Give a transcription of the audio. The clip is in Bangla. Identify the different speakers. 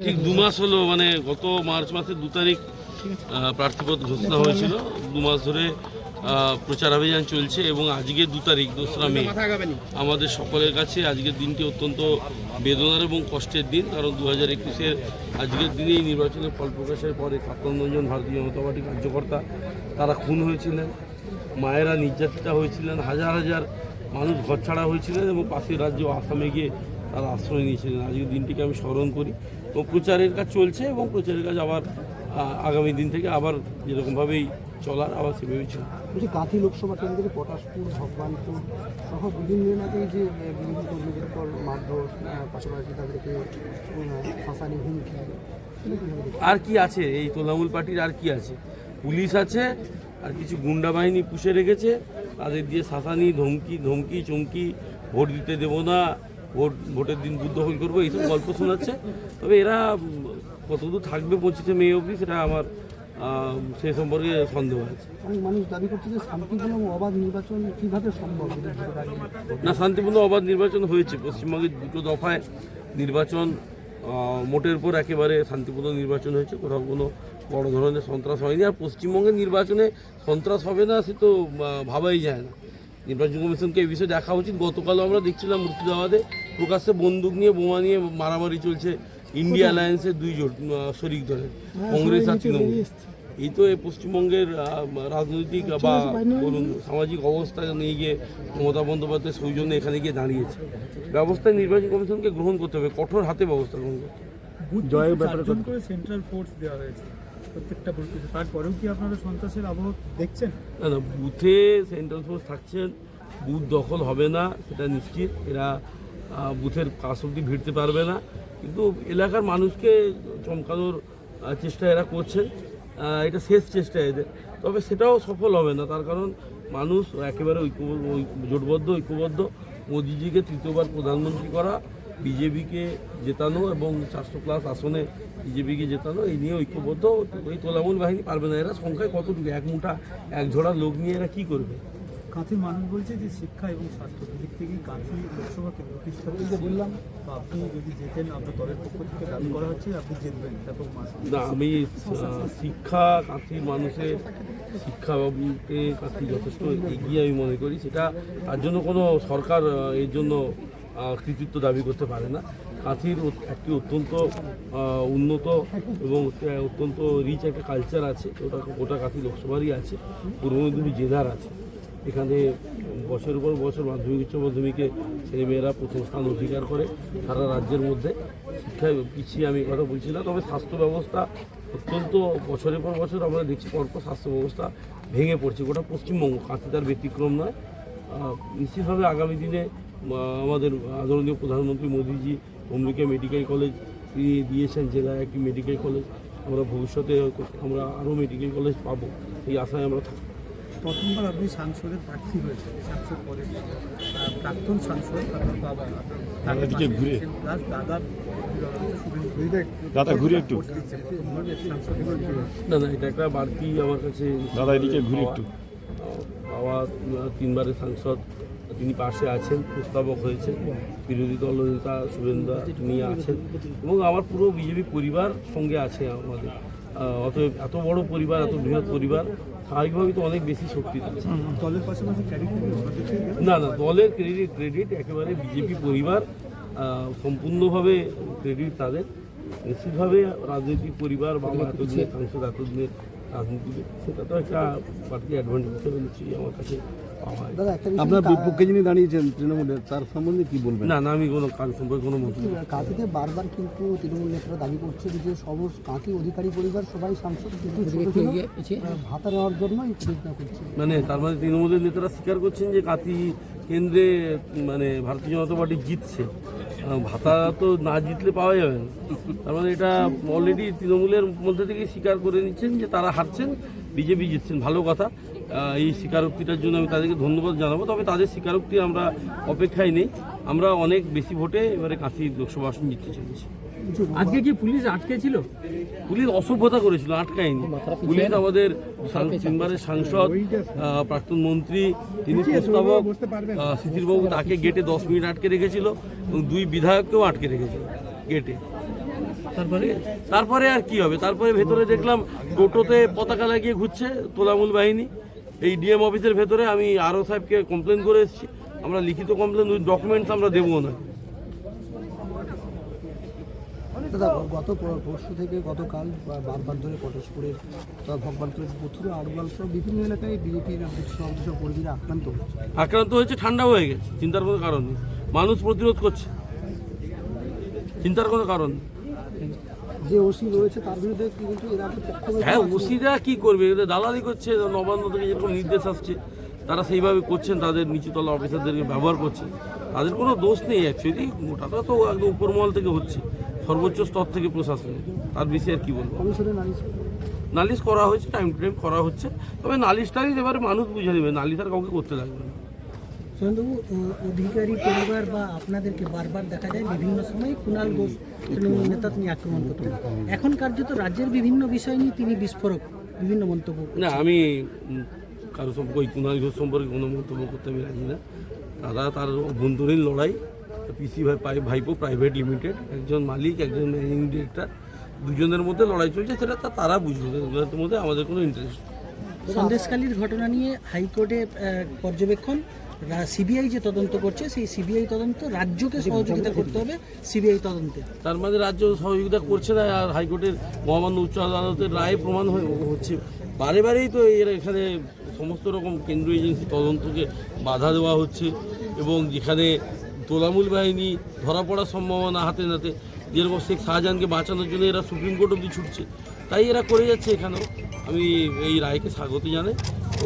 Speaker 1: ঠিক 2 মাস হলো, মানে গত মার্চ মাসের 2 তারিখ প্রার্থীপদ ঘোষণা হয়েছিল। 2 মাস ধরে প্রচার অভিযান চলছে এবং আজকে 2 তারিখ 2রা মে আমাদের সকলের কাছে আজকের দিনটি অত্যন্ত বেদনার এবং কষ্টের দিন। কারণ 2021-এর আজকের দিনেই নির্বাচনের ফল প্রকাশের পরে 57 জন ভারতীয় জনতা পার্টি কার্যকর্তা তারা খুন হয়েছিলেন, মায়েরা নির্যাতিতা হয়েছিলেন, হাজার হাজার মানুষ ঘরছাড়া হয়েছিলেন এবং পাশের রাজ্য আসামে গিয়ে তারা আশ্রয় নিয়েছিলেন। আজকের দিনটিকে আমি স্মরণ করি এবং প্রচারের কাজ চলছে এবং প্রচারের কাজ আবার আগামী দিন থেকে আবার যেরকমভাবেই চলার আবার সেভাবেই চলবে।
Speaker 2: বলছি কাঁথি লোকসভা কেন্দ্রে পটাশপুর, ভগবানপুর সহ বিভিন্ন এলাকায় যে বিভিন্ন কর্মীদের উপর মারধর, পাশাপাশি তাদেরকে ফাঁসানি হুমকি,
Speaker 1: আর কি আছে এই তৃণমূল পার্টির? আর কি আছে? পুলিশ আছে আর কিছু গুন্ডা বাহিনী পুষে রেখেছে, তাদের দিয়ে শাসানি, ধমকি চমকি, ভোট দিতে দেবো না, ভোটের দিন বুথ দখল করবো, এইসব গল্প শোনাচ্ছে। তবে এরা কতদূর থাকবে 25শে মে অবধি সেটা আমার সে সম্পর্কে সন্দেহ আছে।
Speaker 2: অনেক মানুষ দাবি করছে যে শান্তিপূর্ণ ও অবাধ নির্বাচন কীভাবে সম্ভব?
Speaker 1: না, শান্তিপূর্ণ অবাধ নির্বাচন হয়েছে। পশ্চিমবঙ্গের 2 দফায় নির্বাচন মোটের পর একেবারে শান্তিপূর্ণ নির্বাচন হয়েছে, কোথাও কোনো বড় ধরনের সন্ত্রাস হয়নি। আর পশ্চিমবঙ্গের নির্বাচনে সন্ত্রাস হবে না সে তো ভাবাই যায় না। নির্বাচন কমিশনকে এই বিষয়ে দেখা উচিত। গতকালও আমরা দেখছিলাম মুর্শিদাবাদে প্রকাশ্যে বন্দুক নিয়ে, বোমা নিয়ে মারামারি চলছে ইন্ডিয়া অ্যালায়েন্সের 2 জোট শরিক দলের, কংগ্রেস আর তৃণমূল। এই তো এই পশ্চিমবঙ্গের রাজনৈতিক বা বলুন সামাজিক অবস্থা নিয়ে গিয়ে মমতা বন্দ্যোপাধ্যায় সৌজন্যে এখানে গিয়ে দাঁড়িয়েছে। ব্যবস্থায় নির্বাচন কমিশনকে গ্রহণ করতে হবে, কঠোর হাতে ব্যবস্থা গ্রহণ করতে হবে।
Speaker 3: জয়ের ব্যাপারে করে সেন্ট্রাল ফোর্স দেওয়া হয়েছে প্রত্যেকটা বুথে, তারপরেও কি আপনারা সন্ত্রাসের আবহ দেখছেন?
Speaker 1: না, বুথে সেন্ট্রাল ফোর্স থাকছেন, বুথ দখল হবে না সেটা নিশ্চিত। এরা বুথের কাছ অব্দি ভিড়তে পারবে না, কিন্তু এলাকার মানুষকে চমকানোর চেষ্টা এরা করছেন। এটা শেষ চেষ্টা এদের, তবে সেটাও সফল হবে না। তার কারণ মানুষ একেবারে জোটবদ্ধ ঐক্যবদ্ধ। মোদিজিকে 3য়বার প্রধানমন্ত্রী করা, বিজেপিকে জেতানো এবং 400+ আসনে বিজেপিকে জেতানো, এই নিয়ে ঐক্যবদ্ধ। ওই তৃণমূল বাহিনী পারবে না। এরা সংখ্যায় কতটুকু, এক মুঠা এক ঝোড়া লোক নিয়ে এরা কী করবে?
Speaker 3: কাঁথির মানুষ বলছে যে শিক্ষা এবং স্বাস্থ্য দিক থেকেই কাঁথি লোকসভা কেন্দ্র প্রতিষ্ঠা বললাম, বা আপনি যদি জেতেন, আপনার দলের পক্ষ থেকে দাবি করা হচ্ছে আপনি জিতবেন ব্যাপক মাস।
Speaker 1: না, আমি শিক্ষা, কাঁথির মানুষের শিক্ষাতে কাঁথি যথেষ্ট এগিয়ে আমি মনে করি। সেটা তার জন্য কোনো সরকার এর জন্য কৃতিত্ব দাবি করতে পারে না। কাঁথির একটি অত্যন্ত উন্নত এবং অত্যন্ত রিচ একটা কালচার আছে, ওটা কাঁথি লোকসভারই আছে, পূর্ব মেদিনীপুর জেলার আছে। এখানে বছরের পর বছর মাধ্যমিক উচ্চ মাধ্যমিকে ছেলেমেয়েরা প্রথম স্থান অধিকার করে সারা রাজ্যের মধ্যে। শিক্ষায় পিছিয়ে আমি কথা বলছি না, তবে স্বাস্থ্য ব্যবস্থা অত্যন্ত বছরের পর বছর আমরা দেখছি পরপর স্বাস্থ্য ব্যবস্থা ভেঙে পড়ছে। গোটা পশ্চিমবঙ্গ, কাঁথি তার ব্যতিক্রম নয়। নিশ্চিতভাবে আগামী দিনে আমাদের আদরণীয় প্রধানমন্ত্রী মোদিজি অম্বিকা মেডিকেল কলেজ দিয়েছেন, জেলায় একটি মেডিকেল কলেজ। আমরা ভবিষ্যতে আমরা আরও মেডিকেল কলেজ পাবো, এই আশায় আমরা থাকি।
Speaker 3: প্রথমবার আপনি সাংসদের প্রার্থী হয়েছে, সাংসদ পদে প্রাক্তন সাংসদ আপনার বাবা প্লাস দাদা ঘুরে একটু
Speaker 1: না, এটা একটা বাড়তি আমার কাছে।
Speaker 3: দাদা এদিকে ঘুরে একটু।
Speaker 1: বাবা 3বারের সাংসদ, তিনি পাশে আছেন, প্রস্তাবক হয়েছেন, বিরোধী দল নেতা শুভেন্দু তিনি আছেন এবং আমার পুরো বিজেপি পরিবার সঙ্গে আছে আমাদের। অতএব এত বড় পরিবার, এত বৃহৎ পরিবার, স্বাভাবিকভাবেই তো অনেক বেশি শক্তি দিচ্ছে।
Speaker 3: দলের পাশাপাশি
Speaker 1: না, দলের ক্রেডিট একেবারে বিজেপি পরিবার, সম্পূর্ণভাবে ক্রেডিট তাদের। নিশ্চিতভাবে রাজনৈতিক পরিবার, বাবা এতদিনের সাংসদ, এতদিনের রাজনীতিতে, সেটা তো একটা পার্টি অ্যাডভান্টেজ হিসেবে নিশ্চয়ই আমার কাছে পাওয়া হয়।
Speaker 2: আপনার বিপক্ষে যিনি দাঁড়িয়েছেন তৃণমূলের, তার সম্বন্ধে কি বলবেন?
Speaker 1: না, আমি কোনো কাজ সম্পর্কে কোনো মন্তব্য।
Speaker 2: কাঁথিতে বারবার কিন্তু তৃণমূল নেতারা দাবি করছে যে সমস্ত কাঁথি অধিকারী পরিবার সবাই সাংসদ, কিন্তু ভাতা নেওয়ার জন্য এই প্রতিজ্ঞা করছে।
Speaker 1: মানে তার মানে তৃণমূলের নেতারা স্বীকার করছেন যে কাঁথি কেন্দ্রে মানে ভারতীয় জনতা পার্টি জিতছে, ভাতা তো না জিতলে পাওয়া যাবে না। তার মানে এটা অলরেডি তৃণমূলের মধ্যে থেকে স্বীকার করে নিচ্ছেন যে তারা হারছেন, বিজেপি জিতছেন। ভালো কথা, এই স্বীকারোক্তিটার জন্য আমি তাদেরকে ধন্যবাদ জানাবো। তবে তাদের স্বীকারোক্তি আমরা অপেক্ষায় নেই। আমরা অনেক বেশি ভোটে এবারে কাঁথি লোকসভা আসন জিততে চলেছি।
Speaker 3: আজকে কি পুলিশ আটকে ছিল?
Speaker 1: পুলিশ অসভ্যতা করেছিল, আটকায়নি। পুলিশ আমাদের 3বারের সাংসদ, প্রাক্তন মন্ত্রী, তিনি প্রস্তাবক শিশিরবাবু, তাকে গেটে 10 মিনিট আটকে রেখেছিল এবং 2 বিধায়ককেও আটকে রেখেছিল গেটে। তারপরে আর কি হবে? তারপরে ভেতরে দেখলাম টোটোতে পতাকা লাগিয়ে ঘুরছে তোলামূল বাহিনী। এই ডিএম অফিসের ভেতরে আমি আরও সাহেবকে কমপ্লেন করে এসেছি, আমরা লিখিত কমপ্লেন উইথ ডকুমেন্টস আমরা দেবো না।
Speaker 2: দাদা গত পরশু থেকে গতকাল বারবার ধরে পটাশপুরের ভগবানপুরের পুথুরা আড়ুয়াল সহ বিভিন্ন এলাকায় বিজেপির সদস্য কর্মীরা
Speaker 1: আক্রান্ত হয়েছে, ঠান্ডা হয়ে গেছে, চিন্তার কোনো কারণ নেই। মানুষ প্রতিরোধ করছে, চিন্তার কোনো কারণ নেই।
Speaker 2: যে ওসি রয়েছে তার বিরুদ্ধে কিন্তু এর আগে
Speaker 1: হ্যাঁ, ওসিরা কি করবে? এদের দালালি করছে, নবান্ন থেকে যেরকম নির্দেশ আসছে তারা সেইভাবে করছেন, তাদের নিচুতলা অফিসারদেরকে ব্যবহার করছে। তাদের কোনো দোষ নেই অ্যাকচুয়ালি, ওটাটা তো একদম উপরমহল থেকে হচ্ছে, সর্বোচ্চ স্তর থেকে প্রশাসনে। তার বেশি আর কি বলবো?
Speaker 2: কমিশনের
Speaker 1: নালিশ করা হয়েছে, টাইম টু টাইম করা হচ্ছে, তবে নালিশ এবারে মানুষ বুঝে নেবে, নালিশ আর কাউকে করতে লাগবে না।
Speaker 4: সুরেন্দ্রবাবু, অধিকারী পরিবার বা আপনাদেরকে বারবার দেখা যায় বিভিন্ন সময় কুণাল ঘোষ তৃণমূল নেতা তিনি আক্রমণ করতেন। এখন কার্যত রাজ্যের বিভিন্ন বিষয় নিয়ে তিনি বিস্ফোরক বিভিন্ন মন্তব্য করছেন।
Speaker 1: না, আমি কারো সম্পর্কে ওই কুণাল ঘোষ সম্পর্কে কোনো মন্তব্য করতে আমি রাজি না। তার অভ্যন্তরীণ লড়াই। পিসি ভাইপো প্রাইভেট লিমিটেড, একজন মালিক, একজন ম্যানেজিং ডিরেক্টর, দুজনের মধ্যে লড়াই চলছে, সেটা তারা বুঝবে, ওদের মধ্যে আমাদের কোনো ইন্টারেস্ট নেই।
Speaker 4: সন্দেশখালীর ঘটনা নিয়ে হাইকোর্টে পর্যবেক্ষণ, সিবিআই যে তদন্ত করছে সেই সিবিআই তদন্ত রাজ্যকে সহযোগিতা করতে হবে সিবিআই তদন্তে।
Speaker 1: তার মানে রাজ্য সহযোগিতা করছে না, আর হাইকোর্টের মহামান্য উচ্চ আদালতের রায় প্রমাণ হচ্ছে। বারেই তো এর এখানে সমস্ত রকম কেন্দ্রীয় এজেন্সি তদন্তকে বাধা দেওয়া হচ্ছে, এবং যেখানে তোলামূল বাহিনী ধরা পড়ার সম্ভাবনা হাতে নাতে, যেরকম শেখ শাহজাহানকে বাঁচানোর জন্য এরা সুপ্রিম কোর্ট অবধি ছুটছে, তাই এরা করে যাচ্ছে। এখানেও আমি এই রায়কে স্বাগত জানাই। ও